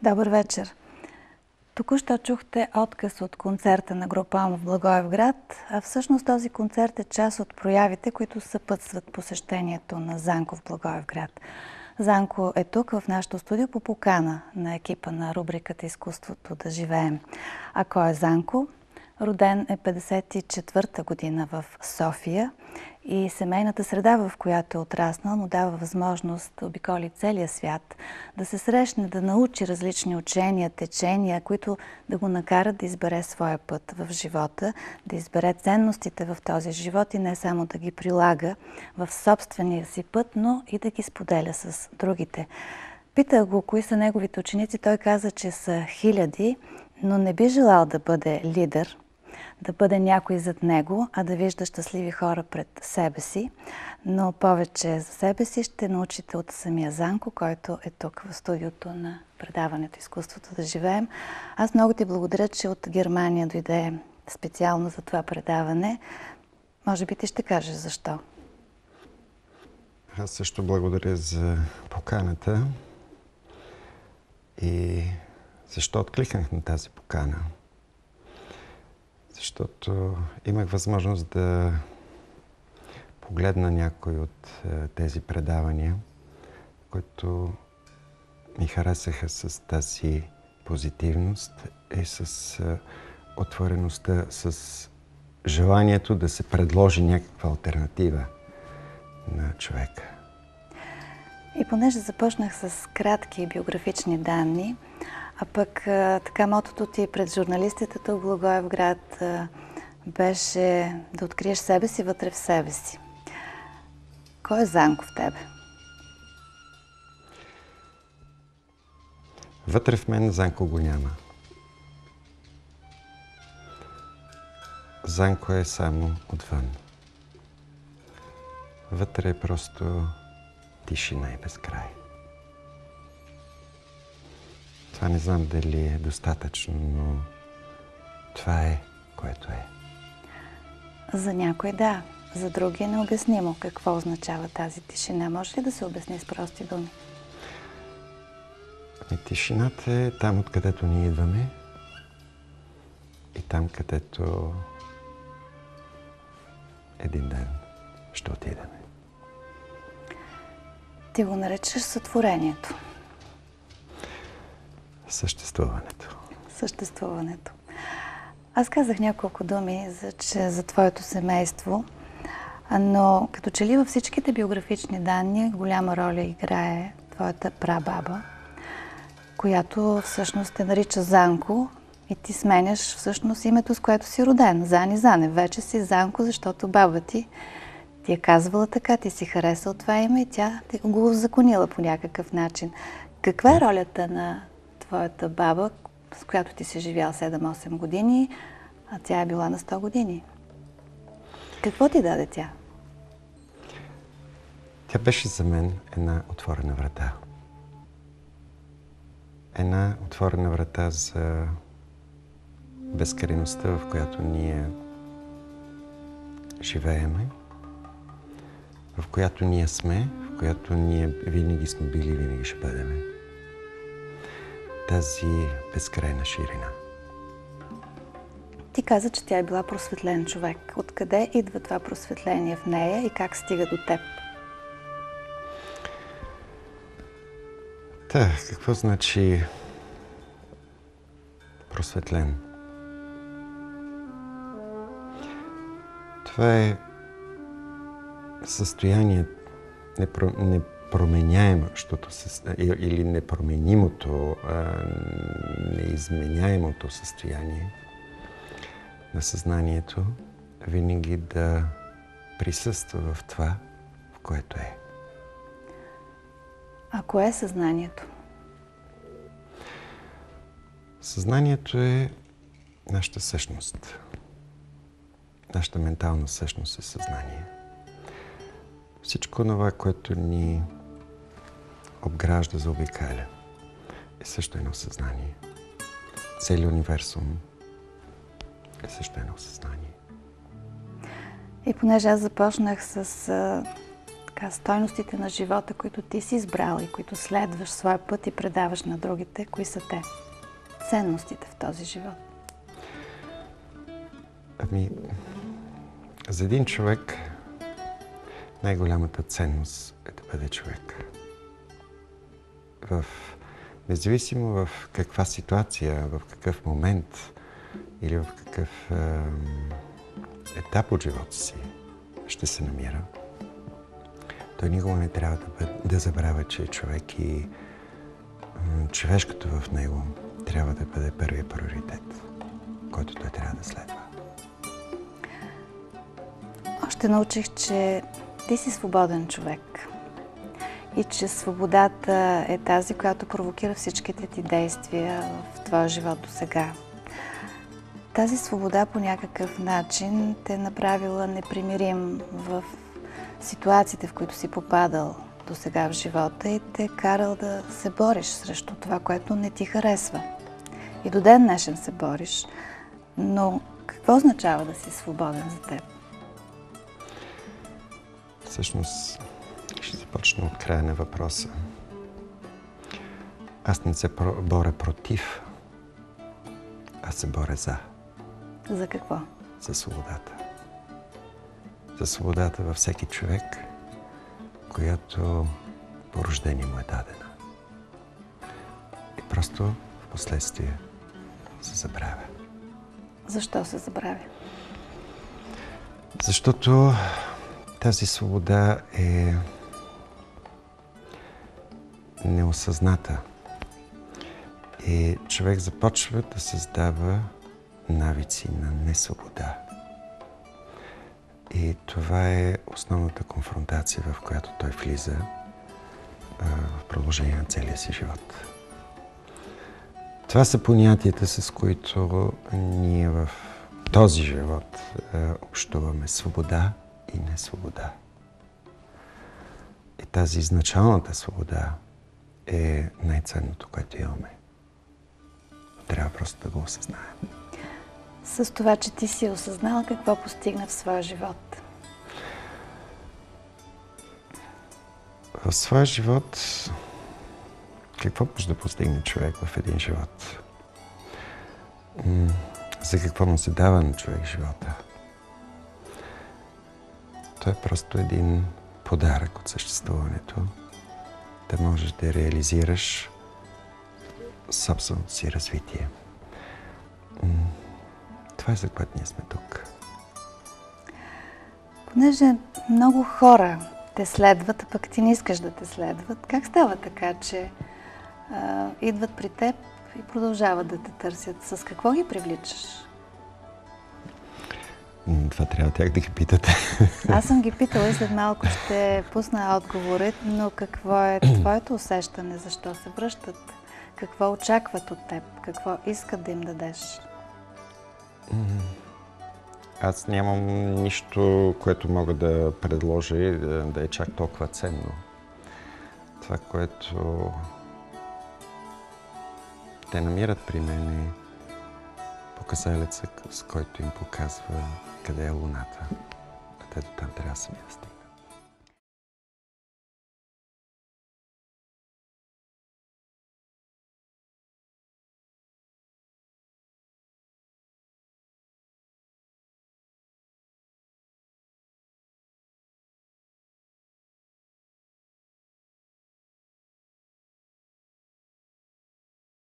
Добър вечер! Току-що чухте отказ от концерта на Агропалм в Благоевград, а всъщност този концерт е част от проявите, които съпътстват посещението на Занко в Благоевград. Занко е тук в нашото студио по покана на екипа на рубриката "Изкуството да живеем". А кой е Занко? Роден е 54-та година в София и семейната среда, в която е отраснал, му дава възможност да обиколи целия свят, да се срещне, да научи различни учения, течения, които да го накарат да избере своя път в живота, да избере ценностите в този живот и не само да ги прилага в собствения си път, но и да ги споделя с другите. Питах го кои са неговите ученици. Той каза, че са хиляди, но не би желал да бъде лидер, да бъде някой зад него, а да вижда щастливи хора пред себе си. Но повече за себе си ще научите от самия Занко, който е тук в студиото на предаването "Изкуството да живеем". Аз много ти благодаря, че от Германия дойде специално за това предаване. Може би ти ще кажеш защо. Аз също благодаря за поканата и защо откликнах на тази покана. Защото имах възможност да погледна някои от тези предавания, които ми харесаха с тази позитивност и с отвореността, с желанието да се предложи някаква алтернатива на човека. И понеже започнах с кратки биографични данни, а пък така мотото ти пред журналистите в Благоевград беше да откриеш себе си вътре в себе си. Кой е Занко в тебе? Вътре в мен Занко го няма. Занко е само отвън. Вътре е просто тишина и безкрай. Това не знам дали е достатъчно, но това е, което е. За някой да, за други е необяснимо. Какво означава тази тишина? Може ли да се обясни с прости думи? Тишината е там, откъдето ние идваме и там, където един ден ще отидем. Ти го наричаш сътворението. Съществуването. Съществуването. Аз казах няколко думи за твоето семейство, но като че ли във всичките биографични данни голяма роля играе твоята прабаба, която всъщност те нарича Занко и ти сменяш всъщност името, с което си роден. Зани Занев. Вече си Занко, защото баба ти е казвала така, ти си харесал това име и тя ти го узаконила по някакъв начин. Каква е ролята на твоята баба, с която ти си живял 7-8 години, а тя е била на 100 години? Какво ти даде тя? Тя беше за мен една отворена врата. Една отворена врата за безкрайността, в която ние живееме, в която ние сме, в която ние винаги сме били и винаги ще бъдем. Тази безкрайна ширина. Ти каза, че тя е била просветлен човек. Откъде идва това просветление в нея и как стига до теб? Какво значи просветлен? Това е състояние непроменяемото или непроменимото, неизменяемото състояние на съзнанието винаги да присъства в това, в което е. А кое е съзнанието? Съзнанието е нашата същност. Нашата ментална същност е съзнание. Всичко това, което ни обгражда, заобикаля, е също едно съзнание. Целият универсум е също едно съзнание. И понеже аз започнах с така стойностите на живота, които ти си избрал и които следваш своя път и предаваш на другите, кои са те? Ценностите в този живот. Ами, за един човек най-голямата ценност е да бъде човек. Независимо в каква ситуация, в какъв момент или в какъв етап от живота си ще се намира, той никога не трябва да забравя, че е човек и човешкото в него трябва да бъде първият приоритет, който той трябва да следва. Още научих, че ти си свободен човек и че свободата е тази, която провокира всичките ти действия в твоя живот до сега. Тази свобода по някакъв начин те е направила непримирим в ситуациите, в които си попадал до сега в живота и те е карал да се бориш срещу това, което не ти харесва. И до ден днешен се бориш, но какво означава да си свободен за теб? Всъщност, ще започна от края на въпроса. Аз не се боря против, аз се боря за. За какво? За свободата. За свободата във всеки човек, която по рождение му е дадена. И просто в последствие се забравя. Защо се забравя? Защото тази свобода е неосъзната. И човек започва да създава навици на несвобода. И това е основната конфронтация, в която той влиза в продължение на целия си живот. Това са понятията, с които ние в този живот общуваме свобода и несвобода. И тази изначалната свобода е най-ценното, което имаме. Трябва просто да го осъзнаем. С това, че ти си осъзнал какво постигна в своя живот? В своя живот какво може да постигне човек в един живот? За какво му се дава на човек живота? Той е просто един подарък от съществуването, да можеш да реализираш собственото си развитие. Това е за което ние сме тук. Понеже много хора те следват, а пък ти не искаш да те следват, как става така, че идват при теб и продължават да те търсят? С какво ги привличаш? Това трябва тях да ги питате. Аз съм ги питала и след малко ще пусна отговорът, но какво е твоето усещане? Защо се връщат? Какво очакват от теб? Какво искат да им дадеш? Аз нямам нищо, което мога да предложа и да е чак толкова ценно. Това, което те намират при мен е показалеца, с който им показва къде е луната. А те до там трябва да се местят.